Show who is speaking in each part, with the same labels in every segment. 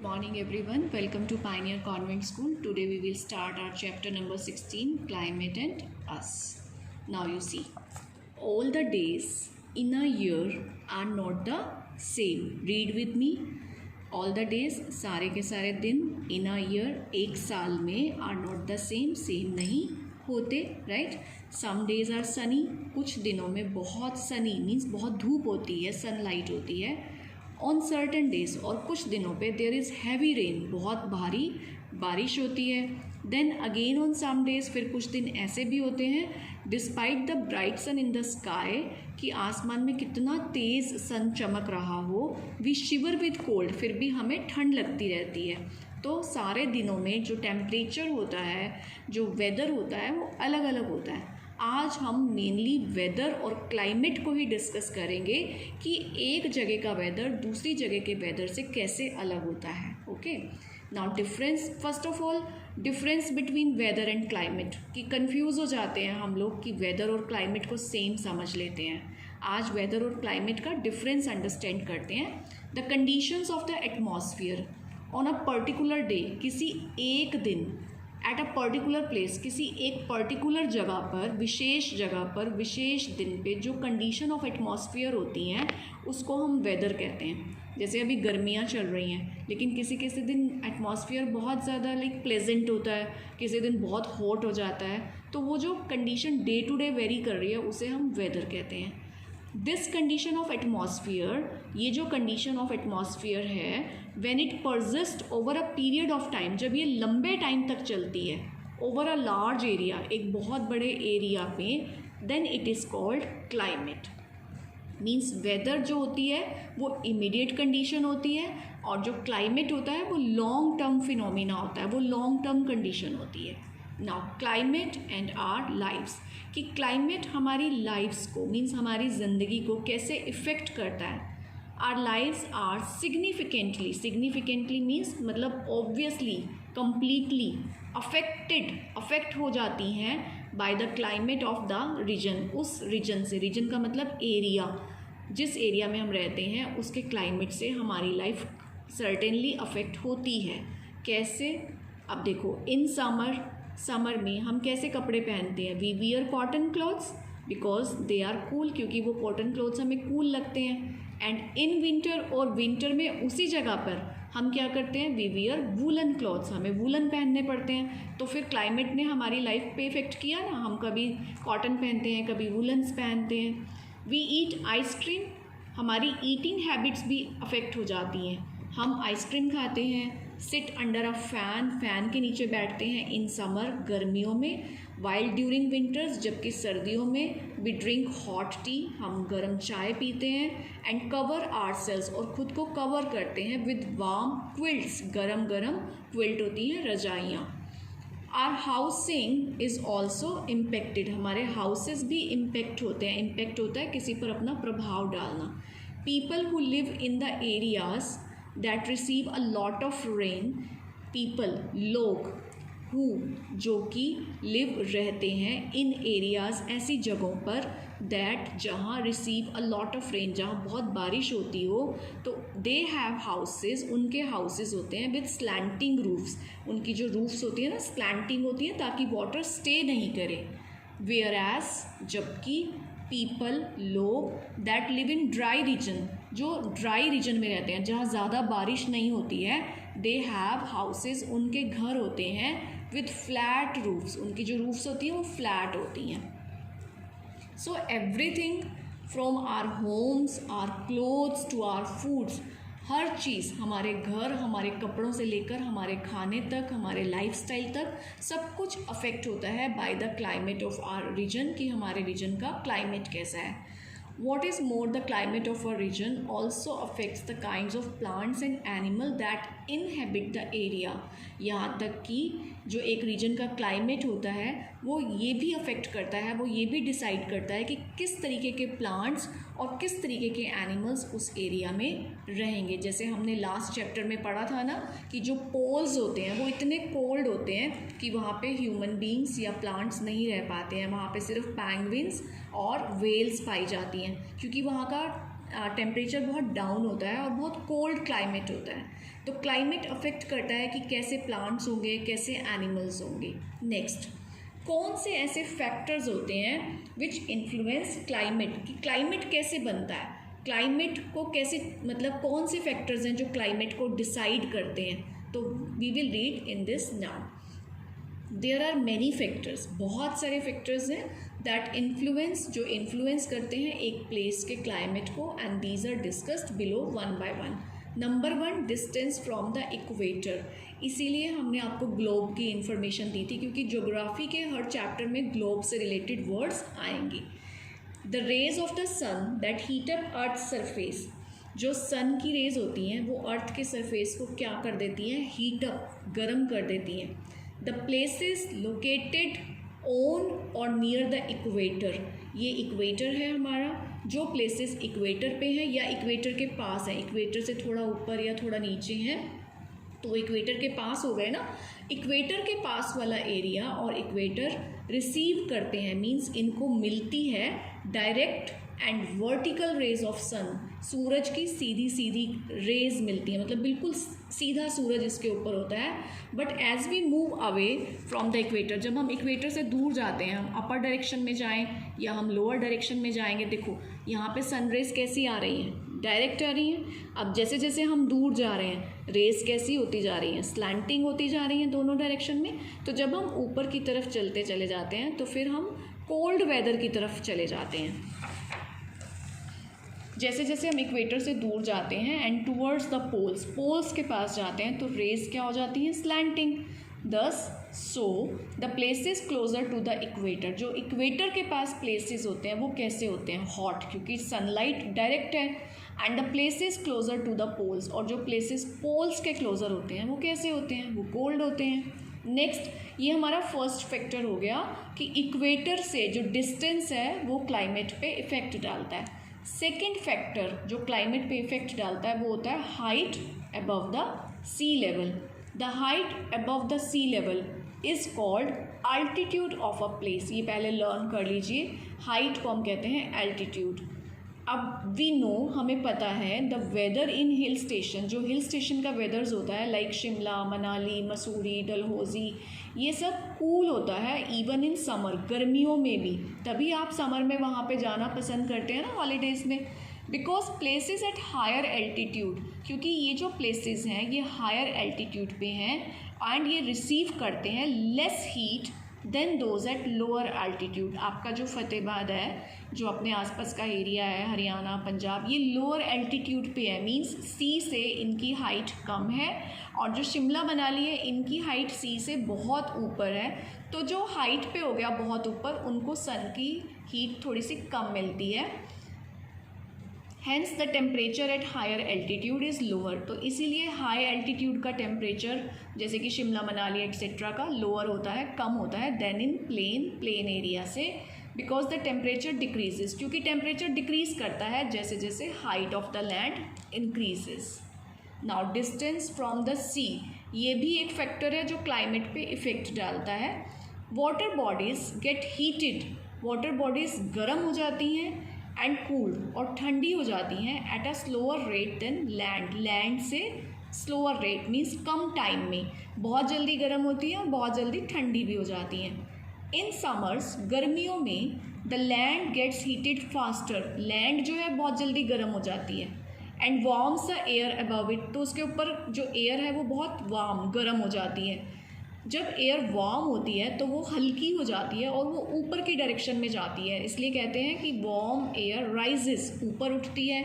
Speaker 1: Morning everyone, welcome to Pioneer Convent School. Today we will start our chapter number 16, Climate and Us. Now you see, all the days in a year are not the same. Read with me. All the days, सारे के सारे दिन in a year, एक साल में are not the same, same नहीं होते, right? Some days are sunny, कुछ दिनों में बहुत sunny means बहुत धूप होती है, sunlight होती है. ऑन सर्टन डेज और कुछ दिनों पे देयर इज़ हैवी रेन, बहुत भारी बारिश होती है. Then again on some days, फिर कुछ दिन ऐसे भी होते हैं despite the bright sun in the sky, कि आसमान में कितना तेज़ सन चमक रहा हो, वी शिवर विद कोल्ड, फिर भी हमें ठंड लगती रहती है. तो सारे दिनों में जो टेम्परेचर होता है, जो वेदर होता है, वो अलग अलग होता है. आज हम मेनली वेदर और क्लाइमेट को ही डिस्कस करेंगे कि एक जगह का वेदर दूसरी जगह के वेदर से कैसे अलग होता है. Okay, now difference, first of all difference between weather and climate, कि कंफ्यूज हो जाते हैं हम लोग कि वेदर और क्लाइमेट को सेम समझ लेते हैं. आज वेदर और क्लाइमेट का डिफरेंस अंडरस्टैंड करते हैं. The conditions of the atmosphere on a particular day, किसी एक दिन, एट अ पर्टिकुलर प्लेस, किसी एक पर्टिकुलर जगह पर, विशेष जगह पर, विशेष दिन पे जो कंडीशन ऑफ एटमॉस्फेयर होती हैं उसको हम वेदर कहते हैं. जैसे अभी गर्मियाँ चल रही हैं, लेकिन किसी किसी दिन एटमॉस्फेयर बहुत ज़्यादा प्लेजेंट होता है, किसी दिन बहुत हॉट हो जाता है. तो वो जो condition day to day vary कर रही है उसे हम वेदर कहते हैं. दिस कंडीशन ऑफ एटमॉस्फेयर, ये जो कंडीशन ऑफ एटमॉस्फेयर है, when it persist over a period of time, जब ये लंबे टाइम तक चलती है, ओवर अ लार्ज एरिया, एक बहुत बड़े एरिया पे, then it is called climate. Means weather जो होती है वो इमीडिएट कंडीशन होती है, और जो क्लाइमेट होता है वो लॉन्ग टर्म फिनोमिना होता है, वो लॉन्ग टर्म कंडीशन होती है. Now climate and our lifes, कि क्लाइमेट हमारी लाइफ्स को, मीन्स हमारी ज़िंदगी को कैसे इफ़ेक्ट करता है. Our lifes are significantly means मतलब ऑब्वियसली, कम्प्लीटली अफेक्ट हो जाती हैं by the climate of the region. उस रीजन से, रीजन का मतलब एरिया, जिस एरिया में हम रहते हैं उसके क्लाइमेट से हमारी लाइफ सर्टेनली अफेक्ट होती है. कैसे? अब देखो, इन समर में हम कैसे कपड़े पहनते हैं? We wear cotton clothes because they are cool, क्योंकि वो कॉटन क्लॉथ्स हमें कूल लगते हैं. एंड इन विंटर, और विंटर में उसी जगह पर हम क्या करते हैं? वी वियर वूलन क्लॉथ्स, हमें वूलन पहनने पड़ते हैं. तो फिर क्लाइमेट ने हमारी लाइफ पे इफेक्ट किया ना, हम कभी कॉटन पहनते हैं, कभी वूलन्स पहनते हैं. वी ईट आइसक्रीम, हमारी ईटिंग हैबिट्स भी अफेक्ट हो जाती हैं. हम आइसक्रीम खाते हैं, सिट अंडर अ फैन के नीचे बैठते हैं इन समर, गर्मियों में. वाइल ड्यूरिंग विंटर्स, जबकि सर्दियों में वी ड्रिंक हॉट टी, हम गर्म चाय पीते हैं. एंड कवर आवरसेल्व्स, और ख़ुद को कवर करते हैं विद वार्म क्विल्ट्स, गरम क्विल्ट होती हैं रजाइयाँ. Our housing is also impacted, हमारे हाउसेस भी इम्पेक्ट होते हैं. इम्पेक्ट होता है किसी पर अपना प्रभाव डालना. People who live in the areas that receive a lot of rain, people लोग, हु जो कि लिव रहते हैं, इन एरियाज़ ऐसी जगहों पर, दैट जहाँ receive a lot of rain, जहाँ बहुत बारिश होती हो, तो दे हैव हाउसेज, उनके हाउसेज होते हैं विद स्लैंटिंग रूफ्स, उनकी जो रूफ्स होती है ना स्लैंटिंग होती है ताकि वाटर स्टे नहीं करे. वेयर एज, जबकि पीपल लोग that live in dry region, जो ड्राई रीजन में रहते हैं जहाँ ज़्यादा बारिश नहीं होती है, दे हैव हाउसेज, उनके घर होते हैं विथ फ्लैट रूफ्स, उनकी जो रूफ्स होती हैं वो फ्लैट होती हैं. So everything from our homes, our clothes to our foods, हर चीज़, हमारे घर, हमारे कपड़ों से लेकर हमारे खाने तक, हमारे लाइफस्टाइल तक, सब कुछ अफेक्ट होता है by the climate of our region, कि हमारे रीजन का क्लाइमेट कैसा है. What is more, the climate of a region also affects the kinds of plants and animal that inhabit the area. यहाँ तक कि जो एक रीजन का क्लाइमेट होता है वो ये भी अफेक्ट करता है, वो ये भी डिसाइड करता है कि किस तरीके के प्लांट्स और किस तरीके के एनिमल्स उस एरिया में रहेंगे. जैसे हमने लास्ट चैप्टर में पढ़ा था ना कि जो पोल्स होते हैं वो इतने कोल्ड होते हैं कि वहाँ पे ह्यूमन बींग्स या प्लांट्स नहीं रह पाते हैं. वहाँ पे सिर्फ पेंगुइन्स और वेल्स पाई जाती हैं, क्योंकि वहाँ का टेम्परेचर बहुत डाउन होता है और बहुत कोल्ड क्लाइमेट होता है। तो क्लाइमेट अफेक्ट करता है कि कैसे प्लांट्स होंगे, कैसे एनिमल्स होंगे। नेक्स्ट, कौन से ऐसे फैक्टर्स होते हैं विच इन्फ्लुएंस क्लाइमेट, कि क्लाइमेट कैसे बनता है, क्लाइमेट को कैसे, मतलब कौन से फैक्टर्स हैं जो क्लाइमेट को डिसाइड करते हैं। तो we will read in this now. There are many factors, बहुत सारे फैक्टर्स हैं दैट इन्फ्लुएंस, जो इन्फ्लुएंस करते हैं एक प्लेस के क्लाइमेट को, and these are discussed below one by one. Number 1, distance from the equator. इसीलिए हमने आपको ग्लोब की इन्फॉर्मेशन दी थी, क्योंकि ज्योग्राफी के हर चैप्टर में ग्लोब से रिलेटेड वर्ड्स आएंगे। The rays of the sun that heat up earth surface, जो सन की रेज होती हैं वो अर्थ के सरफेस को क्या कर देती हैं, हीट अप, गर्म कर देती हैं। द प्लेसेस लोकेटेड ऑन और नियर द इक्वेटर, ये इक्वेटर है हमारा, जो प्लेसेस इक्वेटर पे हैं या इक्वेटर के पास हैं, इक्वेटर से थोड़ा ऊपर या थोड़ा नीचे हैं, तो इक्वेटर के पास हो गए ना। इक्वेटर के पास वाला एरिया और इक्वेटर रिसीव करते हैं, मींस इनको मिलती है direct and vertical rays of sun, सूरज की सीधी सीधी रेज मिलती है, मतलब बिल्कुल सीधा सूरज इसके ऊपर होता है। But as we move away from the equator, जब हम इक्वेटर से दूर जाते हैं, हम अपर डायरेक्शन में जाएं या हम लोअर डायरेक्शन में जाएंगे, देखो यहाँ पे सन रेज कैसी आ रही हैं, डायरेक्ट आ रही हैं। अब जैसे जैसे हम दूर जा रहे हैं, रेज कैसी होती जा रही हैं, स्लैंटिंग होती जा रही हैं दोनों डायरेक्शन में। तो जब हम ऊपर की तरफ चलते चले जाते हैं तो फिर हम कोल्ड वेदर की तरफ चले जाते हैं। जैसे जैसे हम इक्वेटर से दूर जाते हैं and towards the poles, poles के पास जाते हैं, तो रेज क्या हो जाती हैं, slanting. Thus so the places closer to the equator, जो इक्वेटर के पास प्लेसेस होते हैं वो कैसे होते हैं, हॉट, क्योंकि सनलाइट डायरेक्ट है। And the places closer to the poles, और जो प्लेसेस पोल्स के क्लोजर होते हैं वो कैसे होते हैं, वो कोल्ड होते हैं। नेक्स्ट, ये हमारा फर्स्ट फैक्टर हो गया कि इक्वेटर से जो डिस्टेंस है वो क्लाइमेट पे इफेक्ट डालता है। सेकेंड फैक्टर जो क्लाइमेट पे इफेक्ट डालता है वो होता है height above the sea level. The height above the sea level is called altitude of a place. ये पहले लर्न कर लीजिए, हाइट को हम कहते हैं एल्टीट्यूड। अब वी नो, हमें पता है the weather in hill station, जो हिल स्टेशन का वेदर्स होता है लाइक शिमला, मनाली, मसूरी, डलहौजी, ये सब कूल होता है इवन इन समर, गर्मियों में भी। तभी आप समर में वहाँ पे जाना पसंद करते हैं ना हॉलीडेज़ में, because places at higher altitude, क्योंकि ये जो प्लेसेस हैं ये हायर एल्टीट्यूड पे हैं एंड ये रिसीव करते हैं less heat than those at lower altitude. आपका जो फतेहाबाद है, जो अपने आसपास का एरिया है, हरियाणा, पंजाब, ये लोअर एल्टीट्यूड पे है, मींस सी से इनकी हाइट कम है। और जो शिमला मनाली है, इनकी हाइट सी से बहुत ऊपर है। तो जो हाइट पे हो गया बहुत ऊपर, उनको सन की हीट थोड़ी सी कम मिलती है। Hence the temperature at higher altitude is lower. तो इसीलिए हाई एल्टीट्यूड का टेम्परेचर जैसे कि शिमला मनाली एक्सेट्रा का लोअर होता है, कम होता है देन इन प्लेन एरिया से, बिकॉज द टेम्परेचर डिक्रीजेज, क्योंकि टेम्परेचर डिक्रीज करता है जैसे जैसे height of the land increases. Now distance from the sea, ये भी एक फैक्टर है जो क्लाइमेट पे इफेक्ट डालता है। Water bodies gate heated, water bodies गर्म हो जाती हैं एंड कूल्ड, और ठंडी हो जाती हैं at a slower rate than land, land से स्लोअर रेट मीन्स कम टाइम में, बहुत जल्दी गर्म होती हैं और बहुत जल्दी ठंडी भी हो जाती हैं। इन समर्स, गर्मियों में the land gets heated faster, land जो है बहुत जल्दी गर्म हो जाती है। And warms the air above it, तो उसके ऊपर जो एयर है वो बहुत वार्म, गर्म हो जाती है। जब एयर वार्म होती है तो वो हल्की हो जाती है और वो ऊपर की डायरेक्शन में जाती है, इसलिए कहते हैं कि वार्म एयर राइजेस, ऊपर उठती है,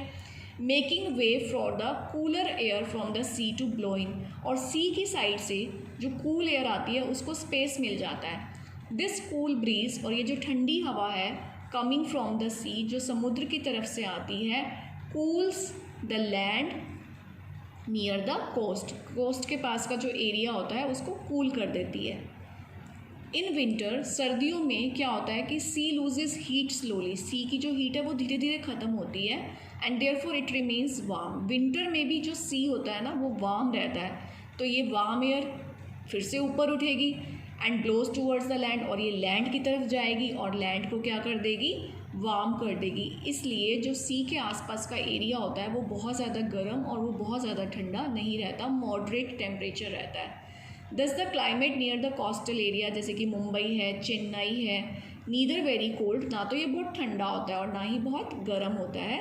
Speaker 1: making way for the cooler air from the sea to blow in, और सी की साइड से जो कूल एयर आती है उसको स्पेस मिल जाता है। दिस कूल ब्रीज, और ये जो ठंडी हवा है कमिंग फ्रॉम द सी, जो समुद्र की तरफ से आती है, cools the land near the coast, coast के पास का जो एरिया होता है उसको कूल कर देती है। इन विंटर, सर्दियों में क्या होता है कि सी लूजेस हीट स्लोली, सी की जो हीट है वो धीरे धीरे ख़त्म होती है and therefore it remains warm. Winter में भी जो सी होता है ना वो वार्म रहता है, तो ये वार्म एयर फिर से ऊपर उठेगी and blows towards the land, और ये लैंड की तरफ जाएगी और लैंड को क्या कर देगी, वार्म कर देगी। इसलिए जो सी के आसपास का एरिया होता है वो बहुत ज़्यादा गर्म और वो बहुत ज़्यादा ठंडा नहीं रहता, मॉडरेट टेम्परेचर रहता है। दस the climate near the coastal area, जैसे कि मुंबई है, चेन्नई है, नीदर वेरी कोल्ड, ना तो ये बहुत ठंडा होता है और ना ही बहुत गर्म होता है।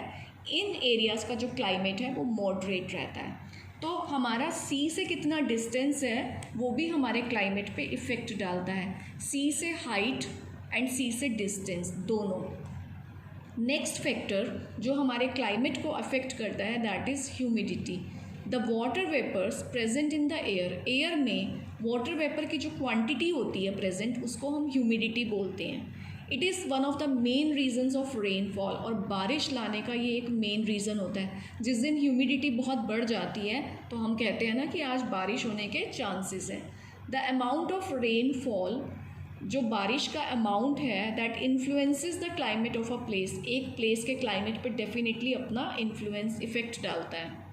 Speaker 1: इन एरियाज़ का जो क्लाइमेट है वो मॉडरेट रहता है। तो हमारा सी से कितना डिस्टेंस है वो भी हमारे क्लाइमेट पे इफ़ेक्ट डालता है, सी से हाइट एंड सी से डिस्टेंस दोनों। नेक्स्ट फैक्टर जो हमारे क्लाइमेट को अफेक्ट करता है that is humidity. The water vapours present in the air में वाटर वेपर की जो क्वांटिटी होती है प्रेजेंट, उसको हम ह्यूमिडिटी बोलते हैं। It is one of the main reasons of rainfall, और बारिश लाने का ये एक मेन रीज़न होता है। जिस दिन ह्यूमिडिटी बहुत बढ़ जाती है तो हम कहते हैं ना कि आज बारिश होने के चांसेस हैं। द अमाउंट ऑफ रेनफॉल, जो बारिश का अमाउंट है, that influences the climate of a place, एक प्लेस के क्लाइमेट पर डेफिनेटली अपना इन्फ्लुएंस इफेक्ट डालता है।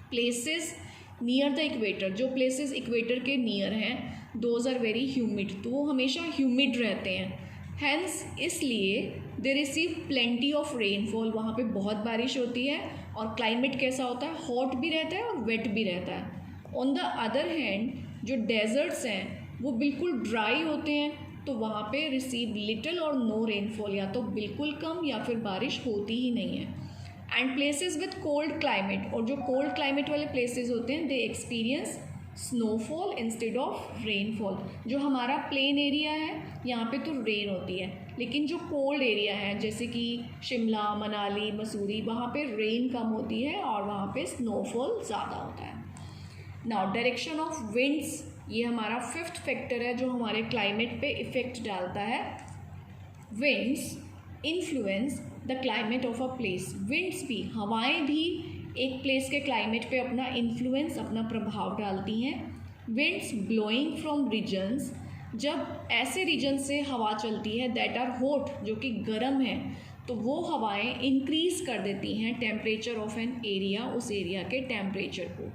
Speaker 1: प्लेसेस नियर द इक्वेटर, जो प्लेसेस इक्वेटर के नियर हैं, दोज आर वेरी ह्यूमिड, तो वो हमेशा ह्यूमिड रहते हैं। हैंस इसलिए they receive plenty of rainfall, वहाँ पे बहुत बारिश होती है और क्लाइमेट कैसा होता है, हॉट भी रहता है और वेट भी रहता है। ऑन द अदर हैंड जो डेजर्ट्स हैं वो बिल्कुल ड्राई होते हैं, तो वहाँ पे रिसीव लिटिल और नो रेनफॉल, या तो बिल्कुल कम या फिर बारिश होती ही नहीं है। And places with cold climate, और जो कोल्ड क्लाइमेट वाले प्लेसेस होते हैं they experience snowfall instead of rainfall. जो हमारा प्लेन एरिया है यहाँ पे तो रेन होती है, लेकिन जो कोल्ड एरिया है जैसे कि शिमला, मनाली, मसूरी, वहाँ पे रेन कम होती है और वहाँ पे स्नोफॉल ज़्यादा होता है। नाउ डायरेक्शन ऑफ विंड्स, ये हमारा फिफ्थ फैक्टर है जो हमारे क्लाइमेट पे इफ़ेक्ट डालता है। Winds influence the climate of a place, winds भी, हवाएं भी एक प्लेस के क्लाइमेट पे अपना इन्फ्लुएंस, अपना प्रभाव डालती हैं। विंड्स ब्लोइंग फ्रॉम रीजन्स, जब ऐसे रीजन से हवा चलती है दैट आर हॉट, जो कि गर्म है, तो वो हवाएं इंक्रीज़ कर देती हैं टेम्परेचर ऑफ एन एरिया, उस एरिया के टेम्परेचर को।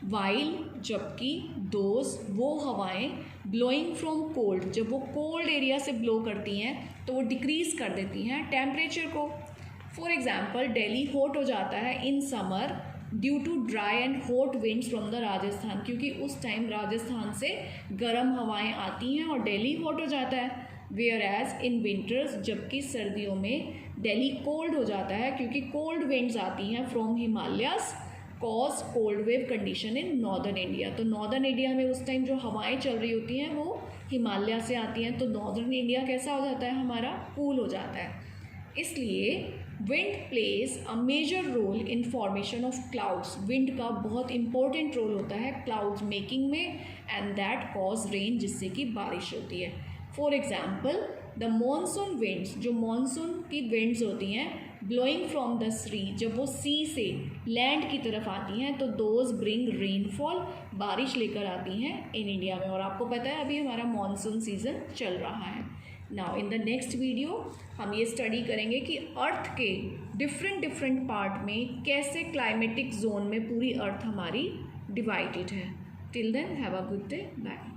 Speaker 1: वाइल, जबकि दोज, वो हवाएं ब्लोइंग फ्रॉम कोल्ड, जब वो कोल्ड एरिया से ब्लो करती हैं तो वो डिक्रीज़ कर देती हैं टेम्परेचर को। फॉर एग्ज़ाम्पल दिल्ली हॉट हो जाता है in summer due to dry and hot winds from the Rajasthan, क्योंकि उस टाइम राजस्थान से गर्म हवाएं आती हैं और दिल्ली हॉट हो जाता है। वेयर एज इन विंटर्स, जबकि सर्दियों में दिल्ली कोल्ड हो जाता है क्योंकि कोल्ड विंड्स आती हैं from Himalayas cause cold wave condition in northern India. तो नॉर्दर्न इंडिया में उस टाइम जो हवाएं चल रही होती हैं वो हिमालय से आती हैं, तो नॉर्दर्न इंडिया कैसा हो जाता है, हमारा कूल हो जाता है। इसलिए wind plays a major role in formation of clouds, wind का बहुत इंपॉर्टेंट रोल होता है क्लाउड्स मेकिंग में, एंड दैट कॉज रेन, जिससे कि बारिश होती है। For example the monsoon winds, जो मॉनसून की विंड्स होती हैं ब्लोइंग फ्रॉम द सी, जब वो सी से लैंड की तरफ आती हैं तो दोज ब्रिंग रेनफॉल, बारिश लेकर आती हैं इन इंडिया में। और आपको पता है अभी हमारा मॉनसून सीज़न चल रहा है। Now in the next video हम ये स्टडी करेंगे कि अर्थ के डिफरेंट पार्ट में कैसे क्लाइमेटिक जोन में पूरी अर्थ हमारी डिवाइडेड है। Till then have a good day, bye.